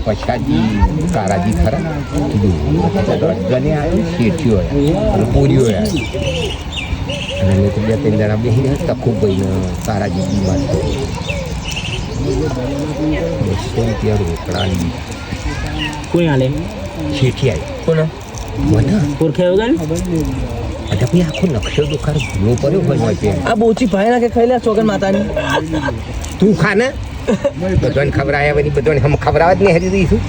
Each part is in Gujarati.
પછાજી કારાજી ખરા ગને આવ્યો શેઠિયો અને પૂરીઓ અને મેં તો 2-3 જણા બેસીને તખુભાઈને કારાજી બીમાર થયો 200 રૂપિયા રોકડાની કોણ હાલે શેઠી આવી કોણ બધા ઓળખે વગર અચ્છા ભાઈ આખો નકશો તો ખરો ભૂલો પડ્યો હોય છે આ બોચી ભાઈ ના કે ખાઈ લે ચોગન માતાની તું ખા ને બધાને ખવડાયા બધી બધાને હમ ખવડાવવા જ નહીં હરી દઈશું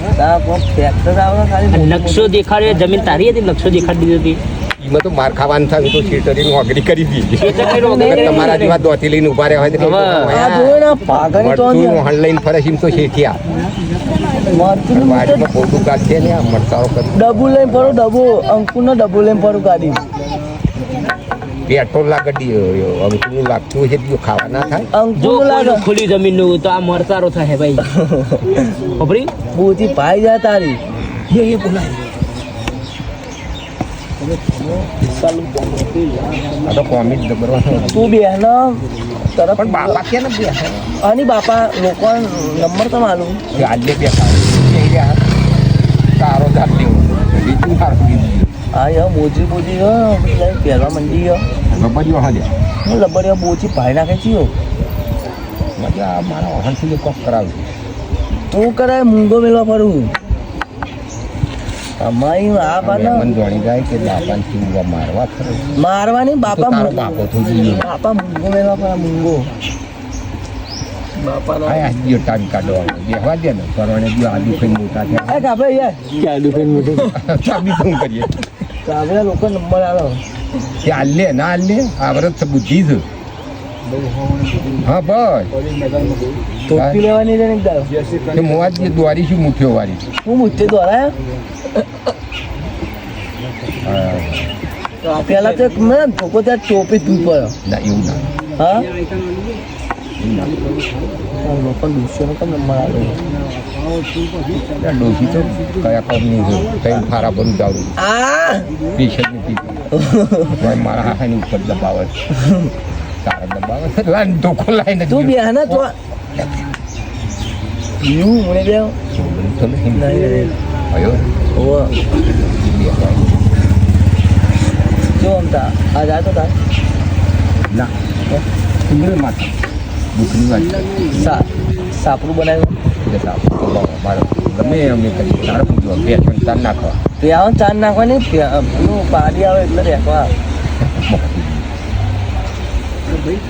નકશો દેખાડ્યો જમીન તારી હતી નકશો દેખાડી દીધી હતી એમાં તો માર ખાવાનું થયું તો શેઠરીની નોકરી કરી દીધી તમારા જેવા દોતી લઈને ઉભા રહ્યા હોય વહણ લઈને ફરે એમ તો શેઠિયા વાડીમાં ખોટું કાઢશે ને આ મરચાઓ કરી ડબ્બુ લઈને ફરો ડબ્બો અંકુરનો ડબ્બુ લઈને ફરું ગાડી પેટ્રોલ લાગડી અંકુરનું લાગતું હોય છે ખાવા ના થાય અંકુર લાગે ખુલ્લી જમીનનું તો આ મરચારો થાય ભાઈ ખબરી બોતી પાઈ જાય તારી એ બોલાય આ તો કોમિક જબરવાનો તું બેહનો તરફ પણ બાપા કે ને બે અને બાપા લોકો નંબર તો માલુમ આજે બે તારો જાત લેવો બીજું સારું હા યાર બોજી બોજી પહેરવા મંડી લબડીઓ હાજે હું લબડિયા બોચી ભાઈ નાખે છીએ મજા મારા વાહનથી કોક કરાવું તું કરાય મૂંગો મેળવા ફરું અમારી આ બાને મન જોડી જાય કે બાપાને મારવા ખરો મારવાની બાપા તારો બાપો થઈ બાપા મૂંગો મેળવા ફરા મૂંગો બાપા આ જો ટાઈમ કાઢવાનો બેહવા દે ને પરવાને જો આદુ ખાઈ મોટા છે એ કાપે યાર કે આદુ ખાઈ મોટું ચાબી શું કરીએ કાપે લોકો નંબર આલો કે આલે ના આલે આવરત બુદ્ધિ છે હા ભાઈ ટોપી લેવાની છે ને એકદમ કે મોવાજ જે દ્વારી શું મુઠ્યો વારી હું મુઠ્ઠે દ્વારા પેલા તો મેં ધોકો ત્યાં ટોપી તું પડ્યો ના એવું ના હા લોકો દુષ્યો કેમ નંબર આવ્યો ડોસી તો કયા કંપની છે કઈ ફારા ભરું જાઉં આ પેશન્ટ નથી મારા હાથાની ઉપર દબાવે તારા દબાવે લાઈન ધોકો લાઈને તું બેહના તો હું મને બે અયો ઓ જો અમતા આ જા તો તાર ના સિંગલ માથા દુખની વાત સાપરું બનાવ્યું એટલે સાપ મારો ગમે અમે કરી તારે પૂછવા બે ચાર નાખવા તે આવો ચાર નાખવાની પેલું પાડી આવે એટલે રાખવા ભાઈ